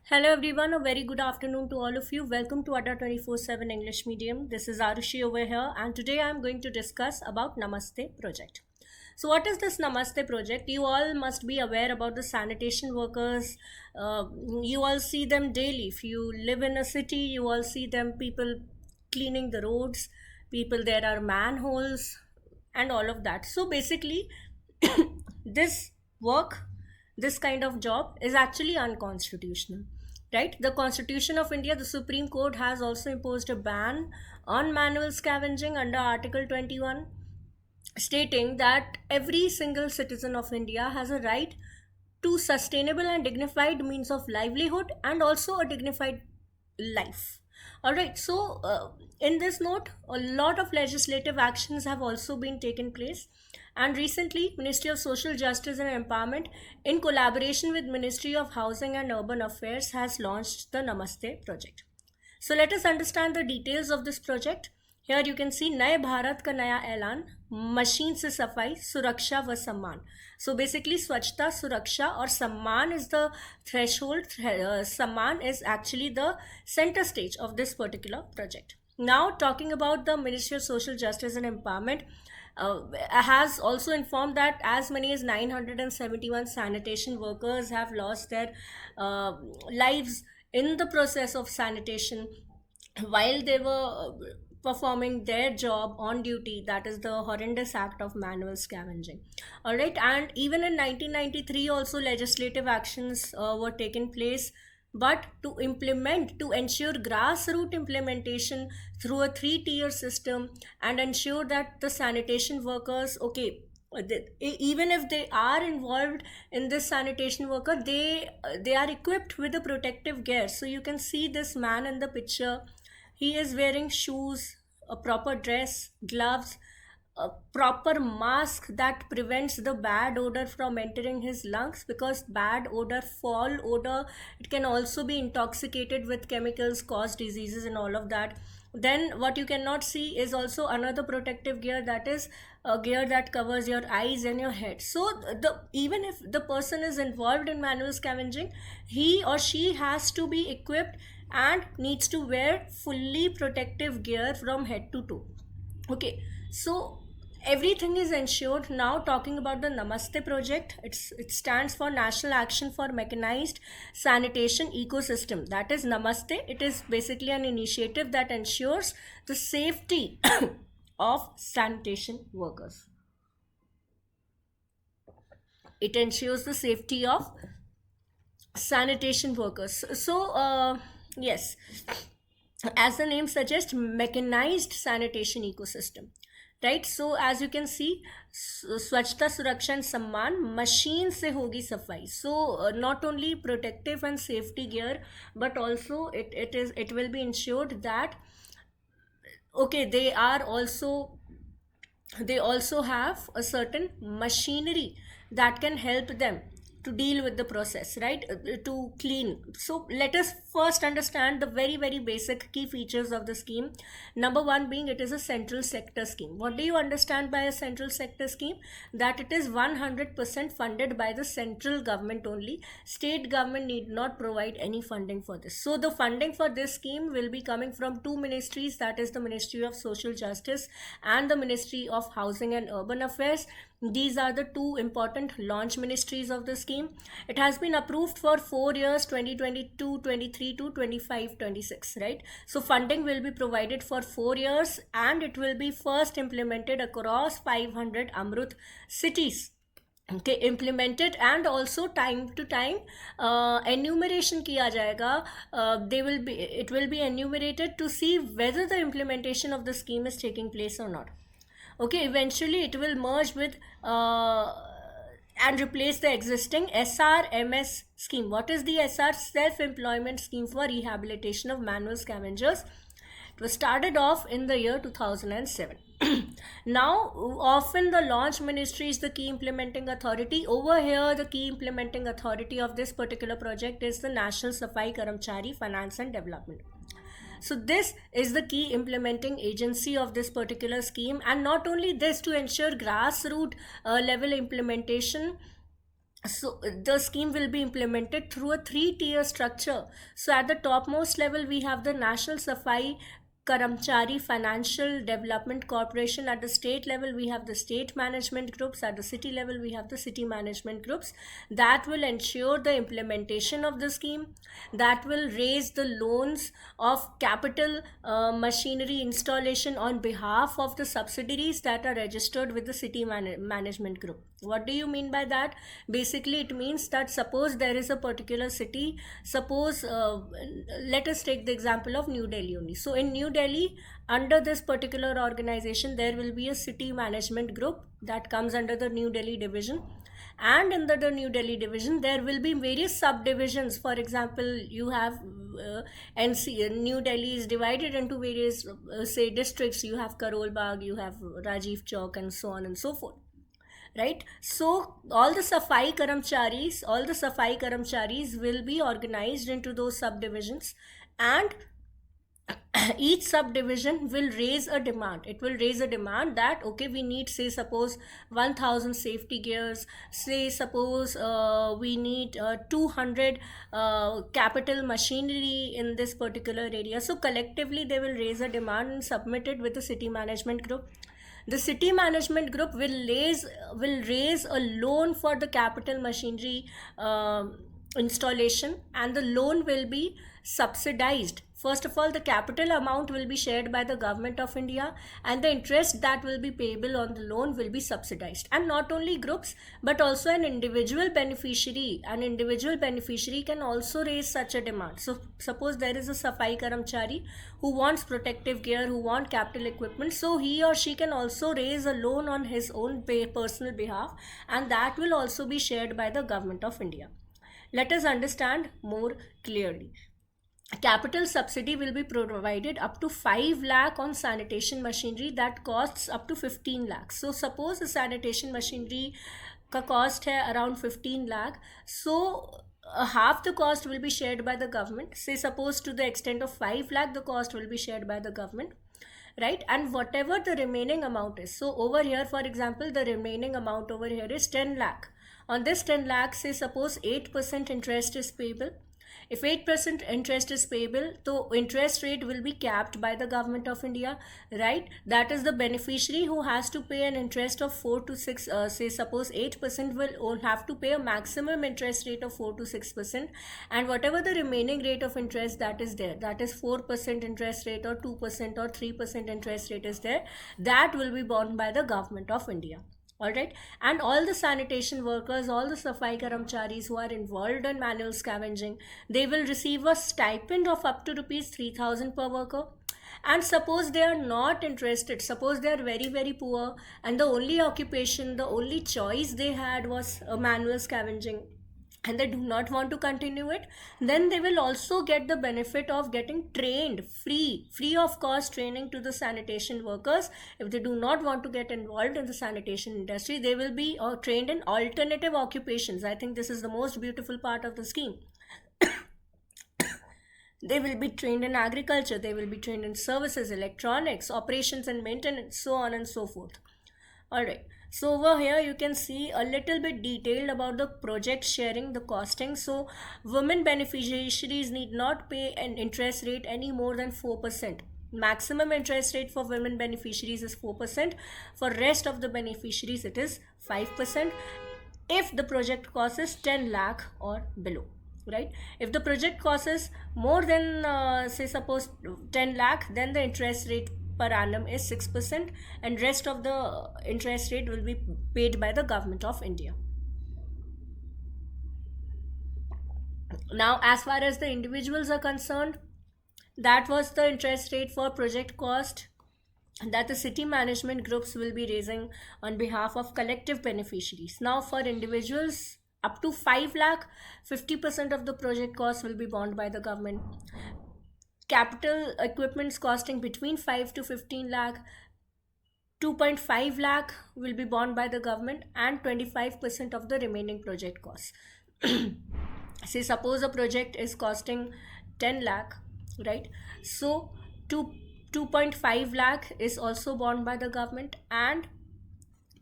Hello everyone, a very good afternoon to all of you. Welcome to Adda 24/7 English Medium. This is Arushi over here, and today I am going to discuss about Namaste project. So what is this Namaste project? You all must be aware about the sanitation workers. You all see them daily. If you live in a city, you all see them, people cleaning the roads, people, there are manholes and all of that. So basically this work, this kind of job is actually unconstitutional, right? The Constitution of India, the Supreme Court, has also imposed a ban on manual scavenging under Article 21, stating that every single citizen of India has a right to sustainable and dignified means of livelihood and also a dignified life. All right, so in this note, a lot of legislative actions have also been taken place, and recently Ministry of Social Justice and Empowerment, in collaboration with Ministry of Housing and Urban Affairs, has launched the Namaste project. So let us understand the details of this project. Here you can see नए भारत का नया ऐलान, machine से सफाई, सुरक्षा व सम्मान. So basically स्वच्छता, सुरक्षा और सम्मान is the threshold. सम्मान is actually the center stage of this particular project. Now talking about the Ministry of Social Justice and Empowerment, has also informed that as many as 971 sanitation workers have lost their lives in the process of sanitation while they were performing their job on duty. That is the horrendous act of manual scavenging. All right, and even in 1993 also legislative actions were taken place, but to ensure grassroots implementation through a 3-tier system and ensure that the sanitation workers, okay, even if they are involved in this sanitation worker, they are equipped with the protective gear. So you can see this man in the picture. He is wearing shoes, a proper dress, gloves, a proper mask that prevents the bad odor from entering his lungs, because bad odor, foul odor, it can also be intoxicated with chemicals, cause diseases and all of that. Then what you cannot see is also another protective gear, that is a gear that covers your eyes and your head. So even if the person is involved in manual scavenging, he or she has to be equipped and needs to wear fully protective gear from head to toe. Okay, so everything is ensured. Now talking about the Namaste project, it stands for National Action for Mechanized Sanitation Ecosystem. That is Namaste. It is basically an initiative that ensures the safety of sanitation workers. It ensures the safety of sanitation workers. So yes, as the name suggests, mechanized sanitation ecosystem, right? So as you can see, स्वच्छता, सुरक्षा and सम्मान, machine से होगी सफाई. So not only protective and safety gear, but also it will be ensured that, okay, they also have a certain machinery that can help them to deal with the process, right? To clean. So let us first understand the very basic key features of the scheme. Number one being, it is a central sector scheme. What do you understand by a central sector scheme? That it is 100% funded by the central government only. State government need not provide any funding for this. So the funding for this scheme will be coming from two ministries, that is the Ministry of Social Justice and the Ministry of Housing and Urban Affairs. These are the two important launch ministries of the scheme. It has been approved for 4 years, 2022-23 to 25-26, right? So funding will be provided for 4 years, and it will be first implemented across 500 Amrut cities. Okay, implemented, and also time to time enumeration किया जाएगा. It will be enumerated to see whether the implementation of the scheme is taking place or not. Okay, eventually it will merge with and replace the existing SRMS scheme. What is the SR? Self-Employment Scheme for Rehabilitation of Manual Scavengers. It was started off in the year 2007. Now, often the launch ministry is the key implementing authority. Over here, the key implementing authority of this particular project is the National Safai Karamchari Finance and Development. So this is the key implementing agency of this particular scheme, and not only this, to ensure grassroots level implementation, So the scheme will be implemented through a three-tier structure. So at the topmost level, we have the National Safai Karamchari Financial Development Corporation. At the state level, we have the state management groups. At the city level, we have the city management groups that will ensure the implementation of the scheme, that will raise the loans of capital machinery installation on behalf of the subsidiaries that are registered with the city management group. What do you mean by that? Basically, it means that suppose there is a particular city, suppose let us take the example of New Delhi only. So in New Delhi, under this particular organization, there will be a city management group that comes under the New Delhi division, and in the New Delhi division there will be various subdivisions. For example, you have New Delhi is divided into various say districts. You have Karol Bagh, you have Rajiv Chowk, and so on and so forth, right? So all the safai karamcharis will be organized into those subdivisions, and each subdivision will raise a demand. It will raise a demand that, okay, we need, say suppose 1000 safety gears, say suppose we need 200 capital machinery in this particular area. So collectively they will raise a demand and submit it with the city management group. The city management group will raise a loan for the capital machinery installation, and the loan will be subsidized. First of all, the capital amount will be shared by the government of India, and the interest that will be payable on the loan will be subsidized. And not only groups, but also an individual beneficiary. An individual beneficiary can also raise such a demand. So suppose there is a safai karamchari who wants protective gear, who want capital equipment, so he or she can also raise a loan on his own personal behalf, and that will also be shared by the government of India. Let us understand more clearly. Capital subsidy will be provided up to 5 lakh on sanitation machinery that costs up to 15 lakhs. So suppose the sanitation machinery का cost है around 15 lakh, so half the cost will be shared by the government. Say suppose to the extent of 5 lakh the cost will be shared by the government, right? And whatever the remaining amount is, so over here for example the remaining amount over here is 10 lakh. On this 10 lakh, say suppose 8% interest is payable. If 8% interest is payable, the interest rate will be capped by the government of India, right? That is the beneficiary who has to pay an interest of 4 to 6, say suppose 8% will have to pay a maximum interest rate of 4 to 6%, and whatever the remaining rate of interest that is there, that is 4% interest rate or 2% or 3% interest rate is there, that will be borne by the government of India. Alright, and all the sanitation workers, all the safai karamcharis who are involved in manual scavenging, they will receive a stipend of up to rupees 3000 per worker. And suppose they are not interested, suppose they are very poor, and the only occupation, the only choice they had was manual scavenging, and they do not want to continue it, then they will also get the benefit of getting trained free of cost training to the sanitation workers. If they do not want to get involved in the sanitation industry, they will be trained in alternative occupations. I think this is the most beautiful part of the scheme. They will be trained in agriculture, they will be trained in services, electronics, operations and maintenance, so on and so forth. Alright, so over here you can see a little bit detailed about the project sharing, the costing. So women beneficiaries need not pay an interest rate any more than 4%. Maximum interest rate for women beneficiaries is 4%. For rest of the beneficiaries it is 5% if the project cost is 10 lakh or below. Right? If the project cost is more than say suppose 10 lakh, then the interest rate per annum is 6%, and rest of the interest rate will be paid by the government of India. Now as far as the individuals are concerned, that was the interest rate for project cost that the city management groups will be raising on behalf of collective beneficiaries. Now for individuals up to 5 lakh, 50% of the project cost will be borne by the government. Capital equipments costing between 5 to 15 lakh, 2.5 lakh will be borne by the government, and 25% of the remaining project costs. Say suppose a project is costing 10 lakh, right? So 2.5 lakh is also borne by the government, and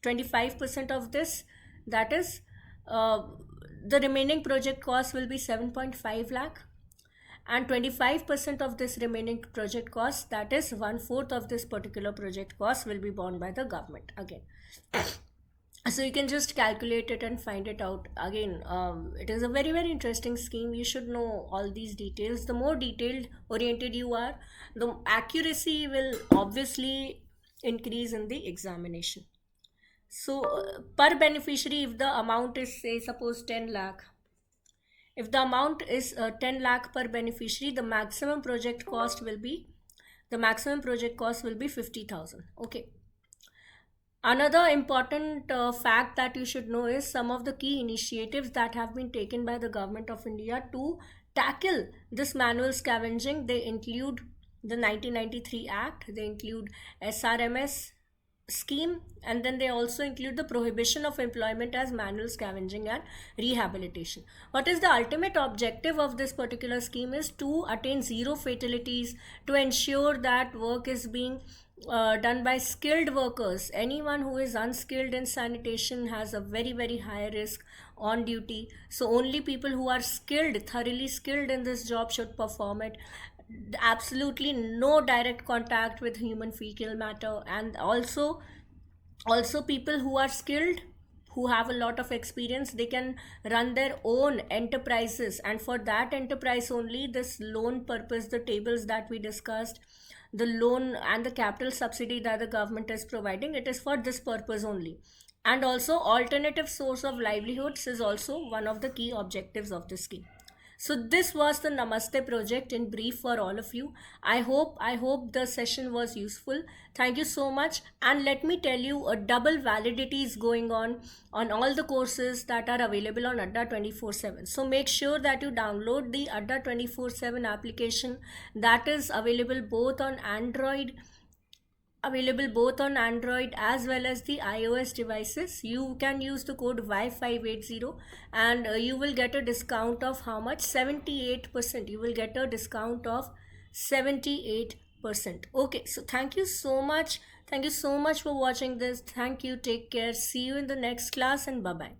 25% of this, that is the remaining project cost will be 7.5 lakh, and 25% of this remaining project cost, that is 1/4 of this particular project cost, will be borne by the government again. So you can just calculate it and find it out again. It is a very, very interesting scheme. You should know all these details. The more detailed oriented you are, the accuracy will obviously increase in the examination. So per beneficiary, if the amount is, say, suppose 10 lakh, if the amount is 10 lakh per beneficiary, the maximum project cost will be 50,000. Okay. Another important fact that you should know is some of the key initiatives that have been taken by the government of India to tackle this manual scavenging. They include the 1993 Act, they include SRMS scheme, and then they also include the prohibition of employment as manual scavenging and rehabilitation. What is the ultimate objective of this particular scheme is to attain zero fatalities, to ensure that work is being done by skilled workers. Anyone who is unskilled in sanitation has a very, very high risk on duty. So only people who are skilled, thoroughly skilled in this job should perform it. Absolutely no direct contact with human fecal matter, and also people who are skilled, who have a lot of experience, they can run their own enterprises, and for that enterprise only this loan purpose, the tables that we discussed, the loan and the capital subsidy that the government is providing, it is for this purpose only. And also alternative source of livelihoods is also one of the key objectives of the scheme. So this was the Namaste project in brief for all of you. I hope the session was useful. Thank you so much. And let me tell you, a double validity is going on all the courses that are available on Adda 24/7. So make sure that you download the Adda 24/7 application that is available both on Android as well as the iOS devices. You can use the code Y580 and you will get a discount of how much? 78%. You will get a discount of 78%. Okay, so thank you so much. Thank you so much for watching this. Thank you. Take care. See you in the next class, and bye-bye.